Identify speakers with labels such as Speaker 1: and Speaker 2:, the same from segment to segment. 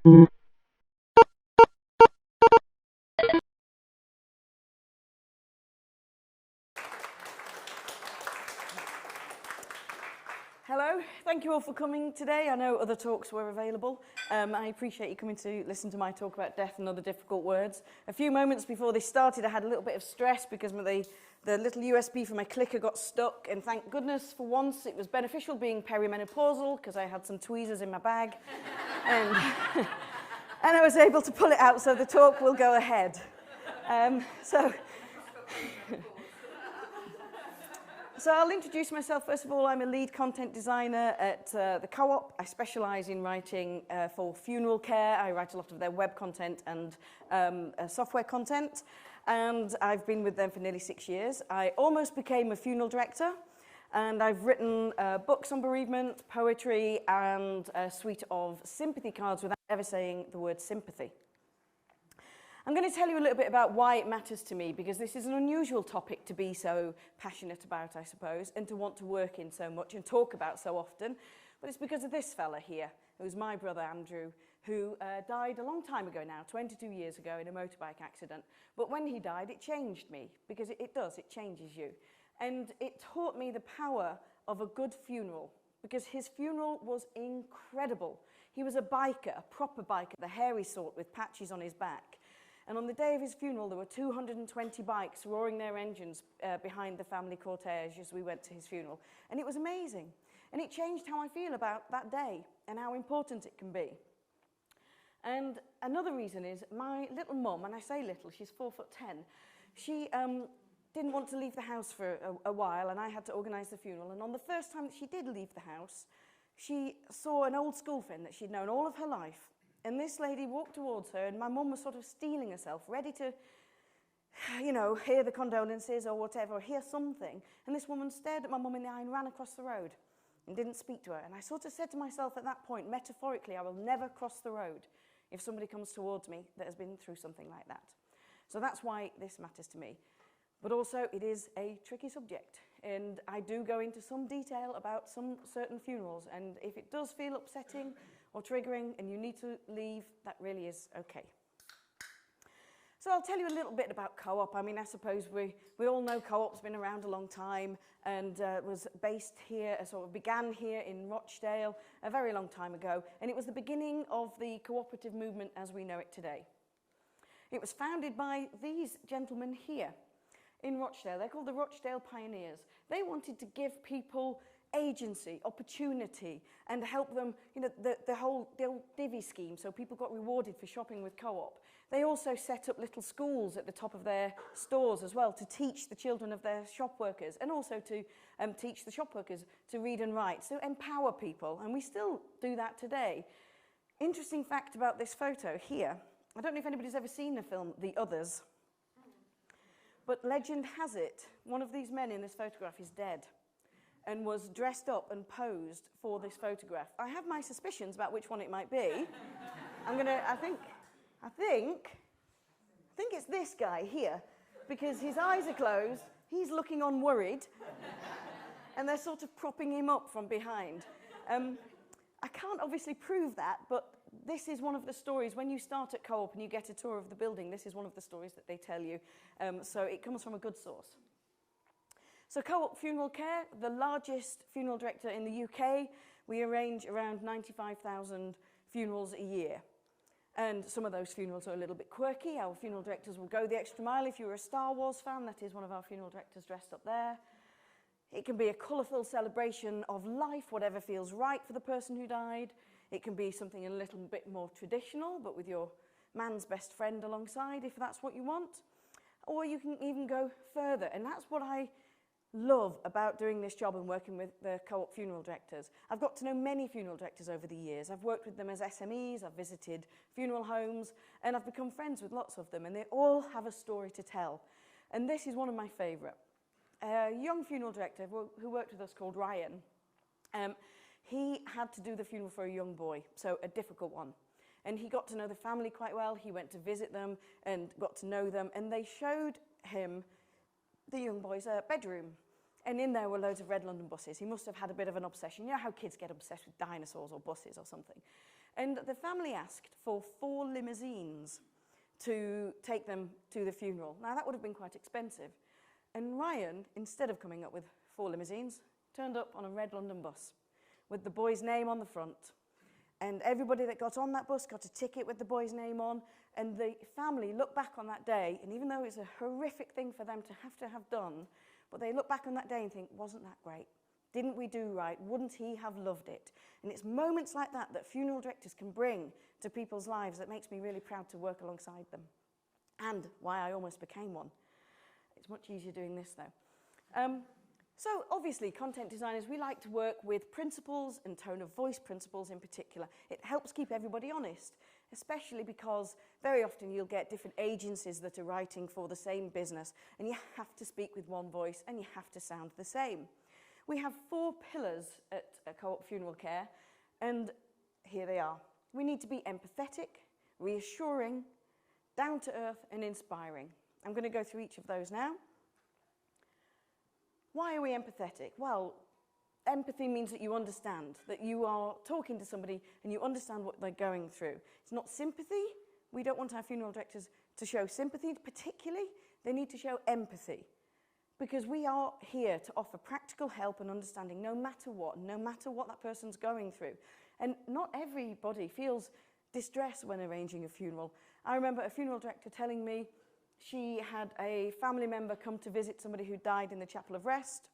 Speaker 1: Hello, thank you all for coming today. I know other talks were available. I appreciate you coming to listen to my talk about death and other difficult words. A few moments before this started, I had a little bit of stress because the little USB for my clicker got stuck, and thank goodness for once it was beneficial being perimenopausal because I had some tweezers in my bag and, and I was able to pull it out, so the talk will go ahead. So I'll introduce myself. First of all, I'm a lead content designer at the Co-op. I specialise in writing for Funeralcare. I write a lot of their web content and software content, and I've been with them for nearly 6 years. I almost became a funeral director, and I've written books on bereavement, poetry, and a suite of sympathy cards without ever saying the word sympathy. I'm going to tell you a little bit about why it matters to me, because this is an unusual topic to be so passionate about, I suppose, and to want to work in so much and talk about so often. But it's because of this fella here, who's my brother Andrew, who died a long time ago now, 22 years ago, in a motorbike accident. But when he died, it changed me, because it does, it changes you. And it taught me the power of a good funeral, because his funeral was incredible. He was a biker, a proper biker, the hairy sort with patches on his back. And on the day of his funeral, there were 220 bikes roaring their engines behind the family cortege as we went to his funeral. And it was amazing. And it changed how I feel about that day and how important it can be. And another reason is my little mum, and I say little, she's 4'10", she didn't want to leave the house for a while, and I had to organise the funeral. And on the first time that she did leave the house, she saw an old school friend that she'd known all of her life. And this lady walked towards her, and my mum was sort of steeling herself, ready to, you know, hear the condolences or whatever, or hear something. And this woman stared at my mum in the eye and ran across the road and didn't speak to her. And I sort of said to myself at that point, metaphorically, I will never cross the road if somebody comes towards me that has been through something like that. So that's why this matters to me. But also, it is a tricky subject. And I do go into some detail about some certain funerals. And if it does feel upsetting or triggering and you need to leave, that really is okay. So I'll tell you a little bit about Co-op. I mean, I suppose we all know Co-op's been around a long time and was based here, sort of began here in Rochdale a very long time ago. And it was the beginning of the cooperative movement as we know it today. It was founded by these gentlemen here in Rochdale. They're called the Rochdale Pioneers. They wanted to give people agency, opportunity, and help them, you know, the old divvy scheme, so people got rewarded for shopping with Co-op. They also set up little schools at the top of their stores as well to teach the children of their shop workers, and also to teach the shop workers to read and write, so empower people, and we still do that today. Interesting fact about this photo here, I don't know if anybody's ever seen the film The Others, but legend has it, one of these men in this photograph is dead and was dressed up and posed for this photograph. I have my suspicions about which one it might be. I think it's this guy here, because his eyes are closed, he's looking on worried, and they're sort of propping him up from behind. I can't obviously prove that, but this is one of the stories. When you start at Co-op and you get a tour of the building, this is one of the stories that they tell you. So it comes from a good source. So Co-op Funeralcare, the largest funeral director in the UK. We arrange around 95,000 funerals a year. And some of those funerals are a little bit quirky. Our funeral directors will go the extra mile. If you're a Star Wars fan, that is one of our funeral directors dressed up there. It can be a colourful celebration of life, whatever feels right for the person who died. It can be something a little bit more traditional, but with your man's best friend alongside, if that's what you want. Or you can even go further, and that's what I love about doing this job and working with the Co-op funeral directors. I've got to know many funeral directors over the years. I've worked with them as SMEs, I've visited funeral homes, and I've become friends with lots of them, and they all have a story to tell. And this is one of my favourite. A young funeral director who worked with us called Ryan, he had to do the funeral for a young boy, so a difficult one. And he got to know the family quite well. He went to visit them and got to know them, and they showed him the young boy's bedroom. And in there were loads of red London buses. He must have had a bit of an obsession. You know how kids get obsessed with dinosaurs or buses or something. And the family asked for 4 limousines to take them to the funeral. Now, that would have been quite expensive. And Ryan, instead of coming up with 4 limousines, turned up on a red London bus with the boy's name on the front. And everybody that got on that bus got a ticket with the boy's name on. And the family looked back on that day, and even though it's a horrific thing for them to have done, but they look back on that day and think, wasn't that great? Didn't we do right? Wouldn't he have loved it? And it's moments like that that funeral directors can bring to people's lives that makes me really proud to work alongside them. And why I almost became one. It's much easier doing this, though. So obviously, content designers, we like to work with principles and tone of voice principles in particular. It helps keep everybody honest, especially because very often you'll get different agencies that are writing for the same business, and you have to speak with one voice and you have to sound the same. We have 4 pillars at Co-op Funeralcare, and here they are. We need to be empathetic, reassuring, down to earth, and inspiring. I'm going to go through each of those now. Why are we empathetic? Well, empathy means that you understand, that you are talking to somebody and you understand what they're going through. It's not sympathy. We don't want our funeral directors to show sympathy particularly. They need to show empathy, because we are here to offer practical help and understanding no matter what that person's going through. And not everybody feels distress when arranging a funeral. I remember a funeral director telling me she had a family member come to visit somebody who died in the Chapel of Rest,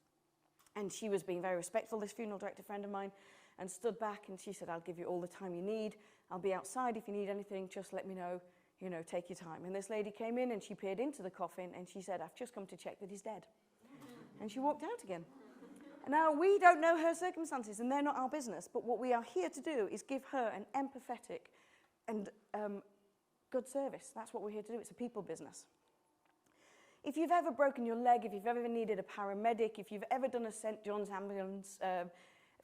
Speaker 1: and she was being very respectful, this funeral director friend of mine, and stood back and she said, I'll give you all the time you need. I'll be outside if you need anything, just let me know, take your time. And this lady came in and she peered into the coffin and she said, I've just come to check that he's dead. And she walked out again. Now, we don't know her circumstances and they're not our business, but what we are here to do is give her an empathetic and good service. That's what we're here to do. It's a people business. If you've ever broken your leg, if you've ever needed a paramedic, if you've ever done a St. John's Ambulance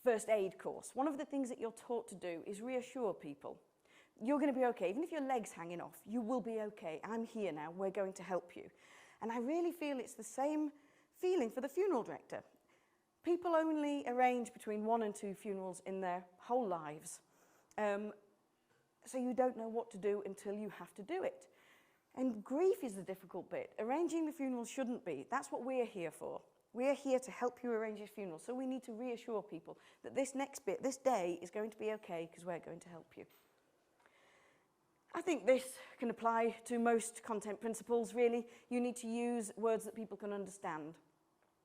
Speaker 1: first aid course, one of the things that you're taught to do is reassure people. You're going to be okay. Even if your leg's hanging off, you will be okay. I'm here now. We're going to help you. And I really feel it's the same feeling for the funeral director. People only arrange between 1 and 2 funerals in their whole lives. So you don't know what to do until you have to do it. And grief is the difficult bit. Arranging the funeral shouldn't be. That's what we're here for. We're here to help you arrange your funeral. So we need to reassure people that this next bit, this day, is going to be okay because we're going to help you. I think this can apply to most content principles, really. You need to use words that people can understand.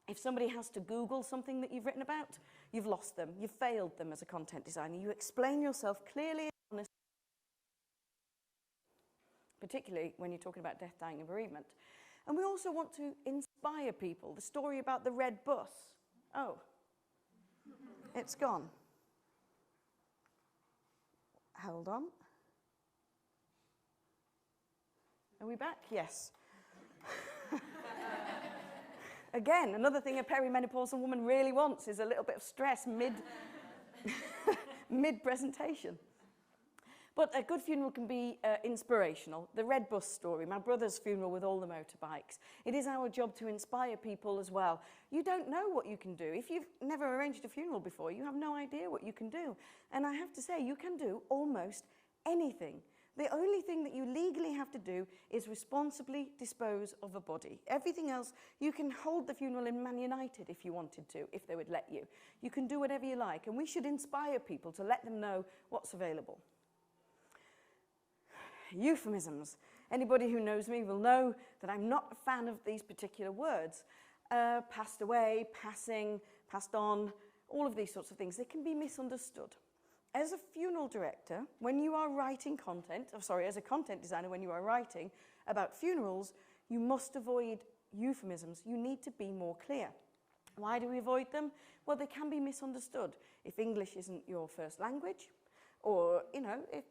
Speaker 1: If somebody has to Google something that you've written about, you've lost them. You've failed them as a content designer. You explain yourself clearly and honestly, particularly when you're talking about death, dying, and bereavement. And we also want to inspire people. The story about the red bus. Oh, it's gone. Hold on. Are we back? Yes. Again, another thing a perimenopausal woman really wants is a little bit of stress mid-presentation. But a good funeral can be inspirational. The red bus story, my brother's funeral with all the motorbikes. It is our job to inspire people as well. You don't know what you can do. If you've never arranged a funeral before, you have no idea what you can do. And I have to say, you can do almost anything. The only thing that you legally have to do is responsibly dispose of a body. Everything else, you can hold the funeral in Man United if you wanted to, if they would let you. You can do whatever you like, and we should inspire people to let them know what's available. Euphemisms. Anybody who knows me will know that I'm not a fan of these particular words. Passed away, passing, passed on, all of these sorts of things. They can be misunderstood. As a funeral director, when you are writing content, as a content designer, when you are writing about funerals, you must avoid euphemisms. You need to be more clear. Why do we avoid them? Well, they can be misunderstood. If English isn't your first language, or,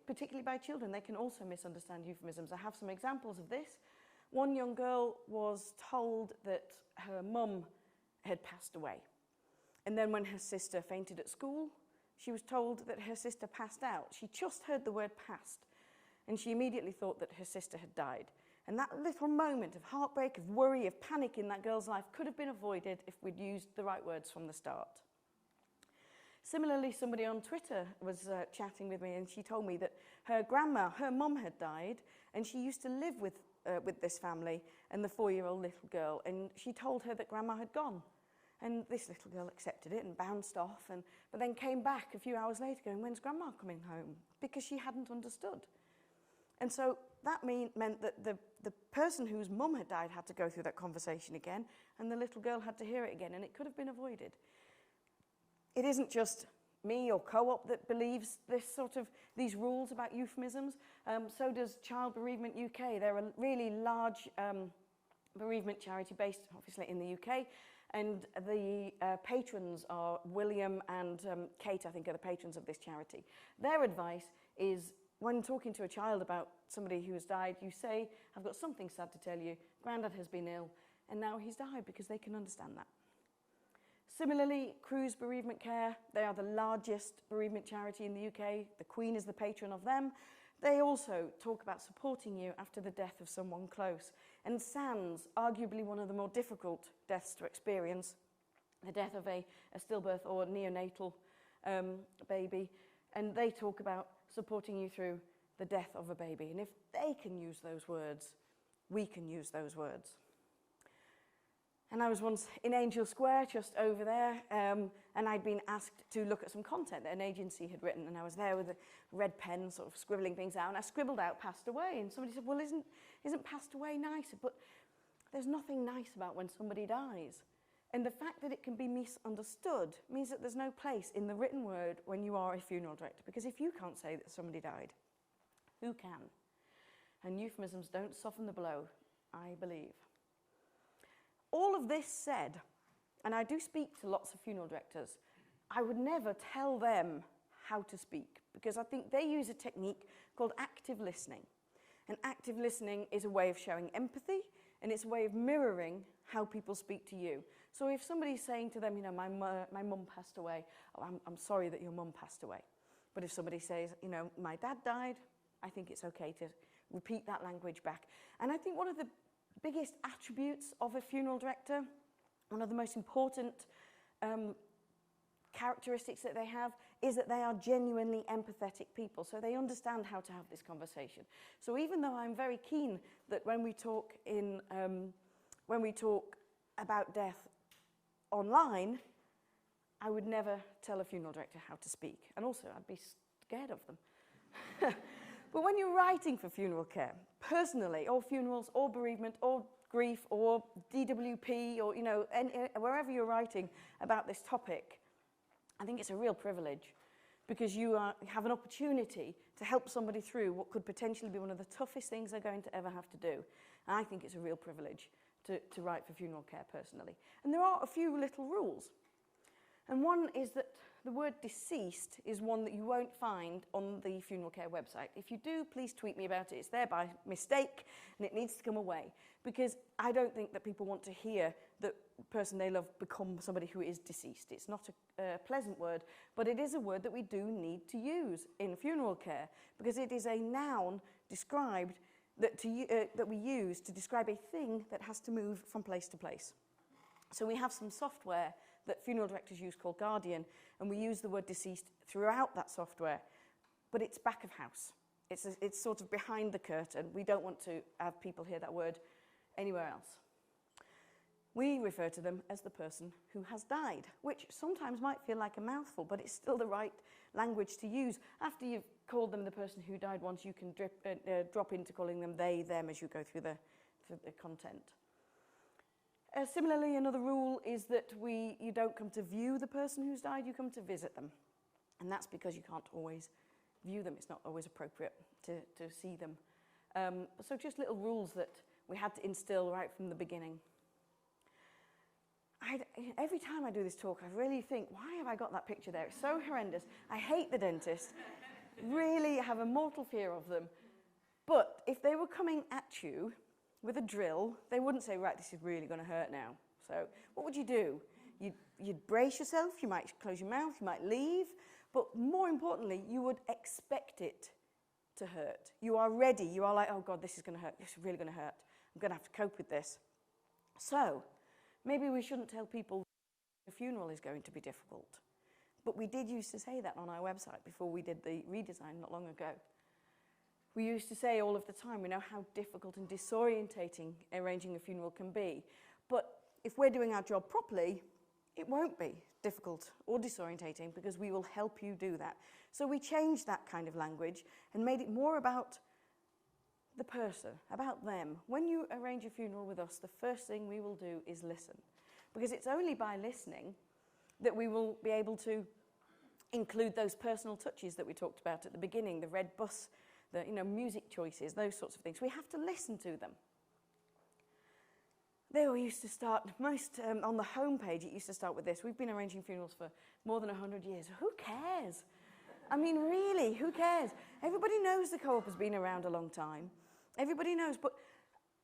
Speaker 1: particularly by children, they can also misunderstand euphemisms. I have some examples of this. One young girl was told that her mum had passed away. And then when her sister fainted at school, she was told that her sister passed out. She just heard the word passed, and she immediately thought that her sister had died. And that little moment of heartbreak, of worry, of panic in that girl's life could have been avoided if we'd used the right words from the start. Similarly, somebody on Twitter was chatting with me, and she told me that her mum had died, and she used to live with this family and the 4-year-old little girl, and she told her that grandma had gone. And this little girl accepted it and bounced off, but then came back a few hours later going, when's grandma coming home? Because she hadn't understood. And so that meant that the person whose mum had died had to go through that conversation again, and the little girl had to hear it again, and it could have been avoided. It isn't just me or Co-op that believes these rules about euphemisms. So does Child Bereavement UK. They're a really large bereavement charity based, obviously, in the UK. And the patrons are William and Kate, I think, are the patrons of this charity. Their advice is, when talking to a child about somebody who has died, you say, I've got something sad to tell you. Grandad has been ill, and now he's died, because they can understand that. Similarly, Cruise Bereavement Care, they are the largest bereavement charity in the UK. The Queen is the patron of them. They also talk about supporting you after the death of someone close. And SANS, arguably one of the more difficult deaths to experience, the death of a stillbirth or neonatal baby, and they talk about supporting you through the death of a baby. And if they can use those words, we can use those words. And I was once in Angel Square, just over there, and I'd been asked to look at some content that an agency had written, and I was there with a red pen, sort of scribbling things out, and I scribbled out "passed away," and somebody said, well, isn't passed away nicer? But there's nothing nice about when somebody dies. And the fact that it can be misunderstood means that there's no place in the written word when you are a funeral director, because if you can't say that somebody died, who can? And euphemisms don't soften the blow, I believe. All of this said, and I do speak to lots of funeral directors, I would never tell them how to speak, because I think they use a technique called active listening. And active listening is a way of showing empathy, and it's a way of mirroring how people speak to you. So if somebody's saying to them, you know, my mum passed away, oh, I'm sorry that your mum passed away. But if somebody says, you know, my dad died, I think it's okay to repeat that language back. And I think one of the biggest attributes of a funeral director, one of the most important characteristics that they have, is that they are genuinely empathetic people. So they understand how to have this conversation. So even though I'm very keen that when we talk about death online, I would never tell a funeral director how to speak. And also, I'd be scared of them. But when you're writing for funeral care, personally, or funerals, or bereavement, or grief, or DWP, or, you know, wherever you're writing about this topic, I think it's a real privilege, because you have an opportunity to help somebody through what could potentially be one of the toughest things they're going to ever have to do. And I think it's a real privilege to write for funeral care personally. And there are a few little rules. And one is that the word deceased is one that you won't find on the funeral care website. If you do, please tweet me about it. It's there by mistake, and it needs to come away, because I don't think that people want to hear the person they love become somebody who is deceased. It's not a pleasant word, but it is a word that we do need to use in funeral care, because it is a noun described that we use to describe a thing that has to move from place to place. So we have some software that funeral directors use called Guardian, and we use the word deceased throughout that software, but it's back of house. It's sort of behind the curtain. We don't want to have people hear that word anywhere else. We refer to them as the person who has died, which sometimes might feel like a mouthful, but it's still the right language to use. After you've called them the person who died once, you can drop into calling them they, them as you go through the content. Similarly, another rule is that you don't come to view the person who's died, you come to visit them. And that's because you can't always view them. It's not always appropriate to see them. So just little rules that we had to instill right from the beginning. Every time I do this talk, I really think, why have I got that picture there? It's so horrendous. I hate the dentist. Really have a mortal fear of them. But if they were coming at you with a drill, they wouldn't say, right, this is really going to hurt now. So what would you do? You'd brace yourself, you might close your mouth, you might leave, but more importantly, you would expect it to hurt. You are ready. You are like, oh God, this is going to hurt. This is really going to hurt. I'm going to have to cope with this. So maybe we shouldn't tell people the funeral is going to be difficult. But we did used to say that on our website before we did the redesign not long ago. We used to say all of the time, we know how difficult and disorientating arranging a funeral can be. But if we're doing our job properly, it won't be difficult or disorientating because we will help you do that. So we changed that kind of language and made it more about the person, about them. When you arrange a funeral with us, the first thing we will do is listen. Because it's only by listening that we will be able to include those personal touches that we talked about at the beginning, the red bus, the music choices, those sorts of things. We have to listen to them. They all used to start, on the homepage, it used to start with this. We've been arranging funerals for more than 100 years. Who cares? I mean, really, who cares? Everybody knows the Co-op has been around a long time. Everybody knows, but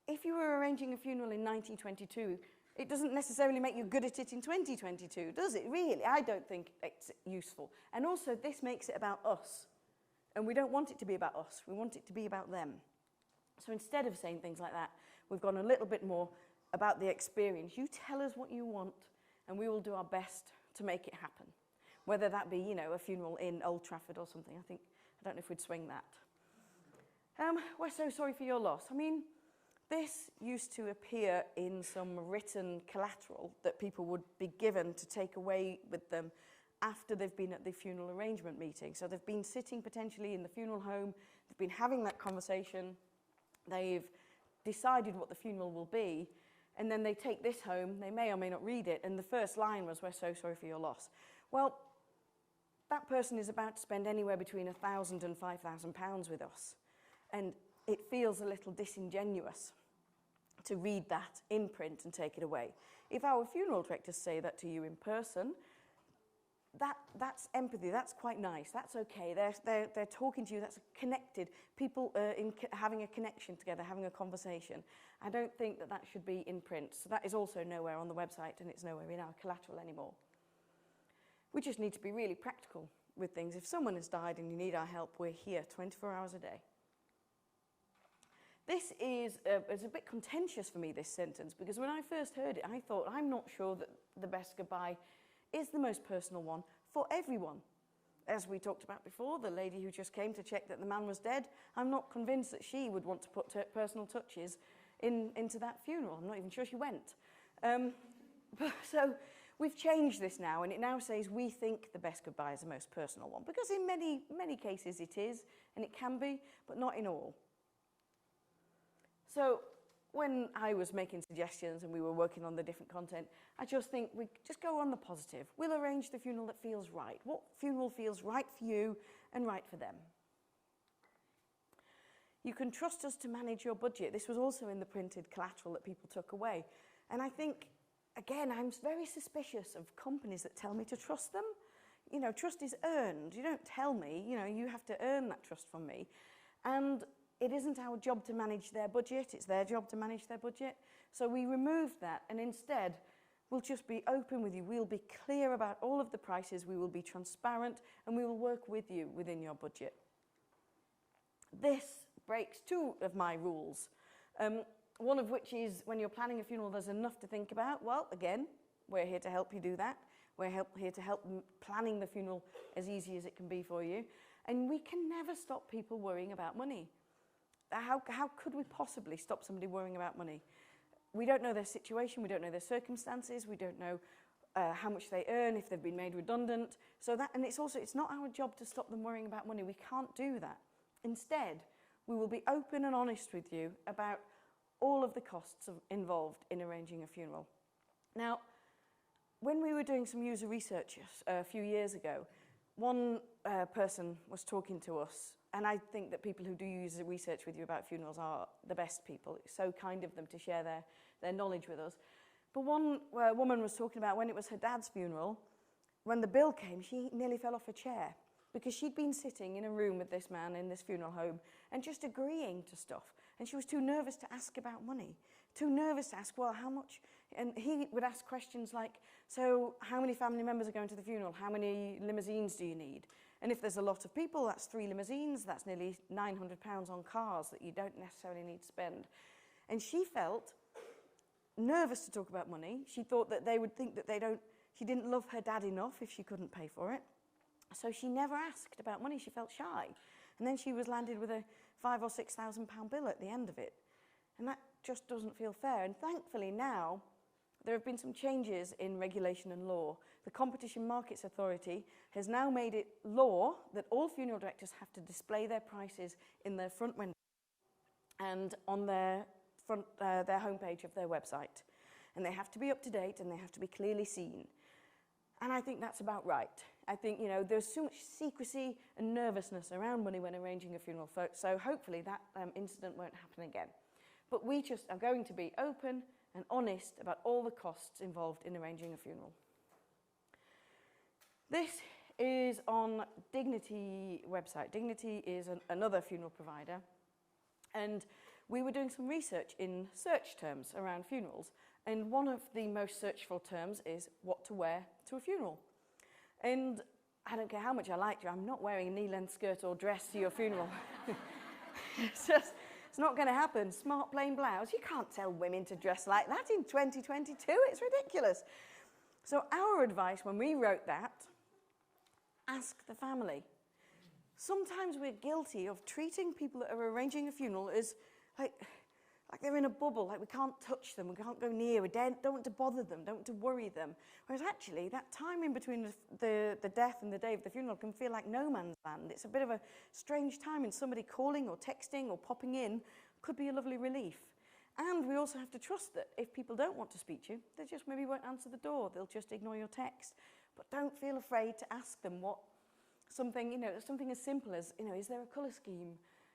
Speaker 1: if you were arranging a funeral in 1922, it doesn't necessarily make you good at it in 2022, does it, really? I don't think it's useful. And also, this makes it about us. And we don't want it to be about us. We want it to be about them. So instead of saying things like that, we've gone a little bit more about the experience. You tell us what you want, and we will do our best to make it happen. Whether that be, a funeral in Old Trafford or something. I don't know if we'd swing that. We're so sorry for your loss. I mean, this used to appear in some written collateral that people would be given to take away with them after they've been at the funeral arrangement meeting. So they've been sitting potentially in the funeral home, they've been having that conversation, they've decided what the funeral will be, and then they take this home, they may or may not read it, and the first line was, "We're so sorry for your loss." Well, that person is about to spend anywhere between £1,000 and £5,000 with us, and it feels a little disingenuous to read that in print and take it away. If our funeral directors say that to you in person, that's empathy, that's quite nice, that's okay, they're talking to you, that's connected, people having a connection together, having a conversation. I don't think that should be in print, so that is also nowhere on the website and it's nowhere in our collateral anymore. We just need to be really practical with things. If someone has died and you need our help, we're here 24 hours a day. This is a bit contentious for me, this sentence, because when I first heard it, I thought, I'm not sure that the best goodbye is the most personal one for everyone. As we talked about before, the lady who just came to check that the man was dead, I'm not convinced that she would want to put personal touches into that funeral. I'm not even sure she went. So we've changed this now, and it now says we think the best goodbye is the most personal one, because in many cases it is, and it can be, but not in all. So when I was making suggestions and we were working on the different content, I just think we just go on the positive. We'll arrange the funeral that feels right. What funeral feels right for you and right for them? You can trust us to manage your budget. This was also in the printed collateral that people took away. And I think, again, I'm very suspicious of companies that tell me to trust them. Trust is earned. You don't tell me, you have to earn that trust from me. And it isn't our job to manage their budget, it's their job to manage their budget. So we removed that, and instead, we'll just be open with you. We'll be clear about all of the prices, we will be transparent, and we will work with you within your budget. This breaks two of my rules. One of which is, when you're planning a funeral, there's enough to think about. Well, again, we're here to help you do that. We're here to help planning the funeral as easy as it can be for you. And we can never stop people worrying about money. How could we possibly stop somebody worrying about money? We don't know their situation, we don't know their circumstances, we don't know how much they earn, if they've been made redundant. And it's not our job to stop them worrying about money. We can't do that. Instead, we will be open and honest with you about all of the costs involved in arranging a funeral. Now, when we were doing some user research a few years ago, one person was talking to us, and I think that people who do user research with you about funerals are the best people. It's so kind of them to share their knowledge with us. But one woman was talking about when it was her dad's funeral, when the bill came, she nearly fell off a chair because she'd been sitting in a room with this man in this funeral home and just agreeing to stuff. And she was too nervous to ask about money, too nervous to ask, well, how much? And he would ask questions like, so how many family members are going to the funeral? How many limousines do you need? And if there's a lot of people, that's 3 limousines, that's nearly £900 on cars that you don't necessarily need to spend. And she felt nervous to talk about money. She thought that they would think that She didn't love her dad enough if she couldn't pay for it. So she never asked about money. She felt shy. And then she was landed with a £5,000 or £6,000 bill at the end of it. And that just doesn't feel fair. And thankfully now, there have been some changes in regulation and law. The Competition Markets Authority has now made it law that all funeral directors have to display their prices in their front window and on their homepage of their website. And they have to be up to date and they have to be clearly seen. And I think that's about right. I think, you know, there's so much secrecy and nervousness around money when arranging a funeral, so hopefully that incident won't happen again. But we just are going to be open and honest about all the costs involved in arranging a funeral. This is on Dignity website. Dignity is another funeral provider. And we were doing some research in search terms around funerals. And one of the most searched for terms is what to wear to a funeral. And I don't care how much I like you, I'm not wearing a knee-length skirt or dress to your funeral. It's not going to happen. Smart plain blouse. You can't tell women to dress like that in 2022. It's ridiculous. So our advice when we wrote that, ask the family. Sometimes we're guilty of treating people that are arranging a funeral as like they're in a bubble, like we can't touch them, we can't go near, we don't want to bother them, don't want to worry them. Whereas actually, that time in between the death and the day of the funeral can feel like no man's land. It's a bit of a strange time, and somebody calling or texting or popping in could be a lovely relief. And we also have to trust that if people don't want to speak to you, they just maybe won't answer the door, they'll just ignore your text. But don't feel afraid to ask them something as simple as, is there a colour scheme?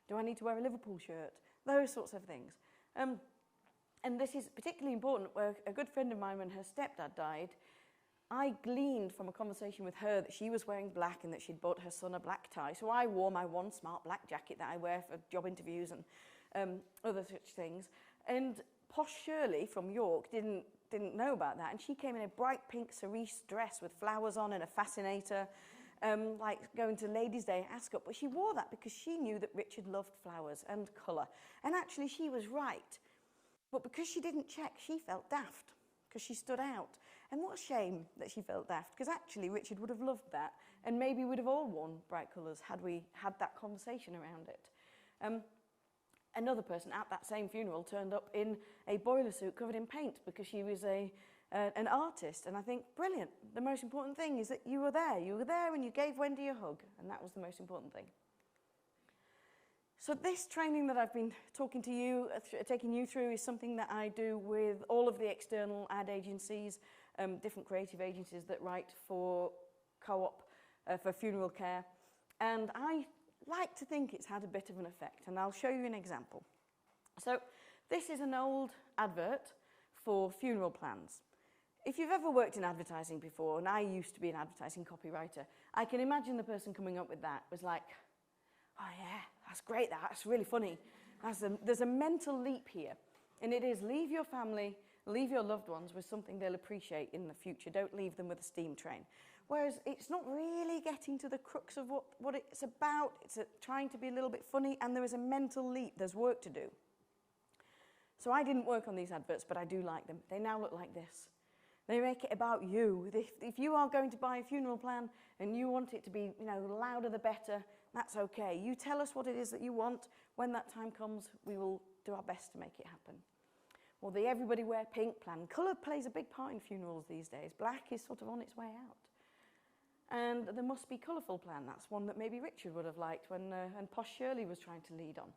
Speaker 1: Do I need to wear a Liverpool shirt? Those sorts of things. And this is particularly important where a good friend of mine, when her stepdad died, I gleaned from a conversation with her that she was wearing black and that she'd bought her son a black tie. So I wore my one smart black jacket that I wear for job interviews and other such things. And posh Shirley from York didn't know about that. And she came in a bright pink cerise dress with flowers on and a fascinator, like going to Ladies' Day at Ascot. But she wore that because she knew that Richard loved flowers and colour. And actually she was right. But because she didn't check, she felt daft because she stood out. And what a shame that she felt daft, because actually Richard would have loved that, and maybe we'd have all worn bright colours had we had that conversation around it. Another person at that same funeral turned up in a boiler suit covered in paint because she was an artist. And I think, brilliant. The most important thing is that you were there. You were there and you gave Wendy a hug, and that was the most important thing. So this training that I've been taking you through is something that I do with all of the external ad agencies, different creative agencies that write for Co-op, for Funeralcare. And I like to think it's had a bit of an effect, and I'll show you an example. So this is an old advert for funeral plans. If you've ever worked in advertising before, and I used to be an advertising copywriter, I can imagine the person coming up with that was like, oh yeah, that's great, that's really funny. There's a mental leap here, and it is leave your family, leave your loved ones with something they'll appreciate in the future. Don't leave them with a steam train. Whereas it's not really getting to the crux of what it's about. It's trying to be a little bit funny, and there is a mental leap. There's work to do. So I didn't work on these adverts, but I do like them. They now look like this. They make it about you. If you are going to buy a funeral plan and you want it to be, louder the better, that's okay. You tell us what it is that you want. When that time comes, we will do our best to make it happen. Or the everybody wear pink plan. Colour plays a big part in funerals these days. Black is sort of on its way out. And the must be colourful plan. That's one that maybe Richard would have liked when and posh Shirley was trying to lead on.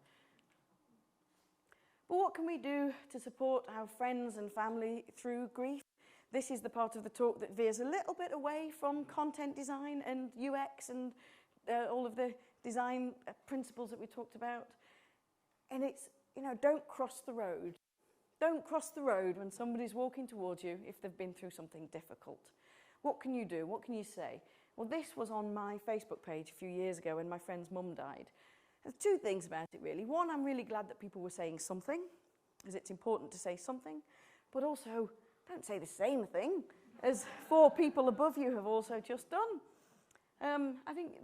Speaker 1: But what can we do to support our friends and family through grief? This is the part of the talk that veers a little bit away from content design and UX and all of the design principles that we talked about. And it's, don't cross the road. Don't cross the road when somebody's walking towards you if they've been through something difficult. What can you do? What can you say? Well, this was on my Facebook page a few years ago when my friend's mum died. There's two things about it, really. One, I'm really glad that people were saying something, because it's important to say something. But also, don't say the same thing as 4 people above you have also just done. I think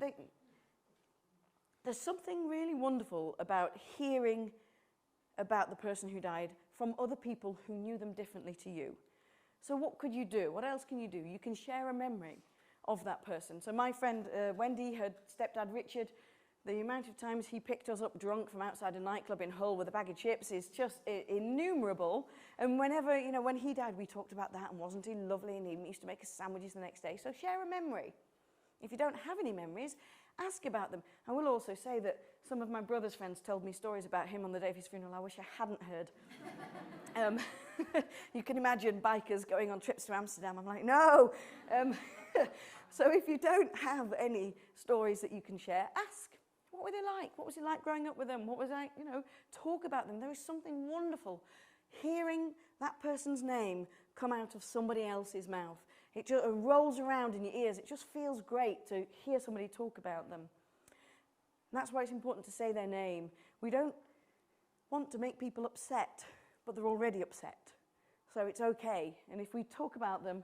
Speaker 1: there's something really wonderful about hearing about the person who died from other people who knew them differently to you. So what could you do? What else can you do? You can share a memory of that person. So my friend Wendy, her stepdad Richard, the amount of times he picked us up drunk from outside a nightclub in Hull with a bag of chips is just innumerable. And whenever, you know, when he died, we talked about that, and wasn't he lovely? And he used to make us sandwiches the next day. So share a memory. If you don't have any memories, ask about them. I will also say that some of my brother's friends told me stories about him on the day of his funeral I wish I hadn't heard. You can imagine bikers going on trips to Amsterdam. I'm like, no. So if you don't have any stories that you can share, ask. What were they like? What was it like growing up with them? What was I, you know, talk about them. There is something wonderful hearing that person's name come out of somebody else's mouth. It just rolls around in your ears. It just feels great to hear somebody talk about them. And that's why it's important to say their name. We don't want to make people upset, but they're already upset. So it's okay. And if we talk about them,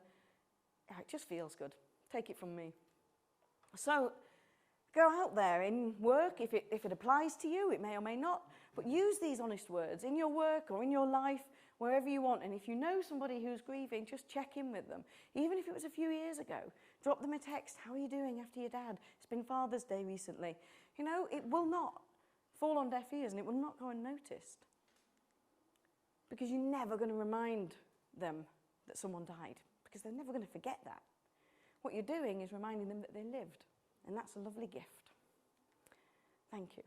Speaker 1: it just feels good. Take it from me. So go out there in work, if it applies to you, it may or may not, but use these honest words in your work or in your life, wherever you want. And if you know somebody who's grieving, just check in with them. Even if it was a few years ago, drop them a text. How are you doing after your dad? It's been Father's Day recently. You know, it will not fall on deaf ears and it will not go unnoticed. Because you're never going to remind them that someone died, because they're never going to forget that. What you're doing is reminding them that they lived. And that's a lovely gift. Thank you.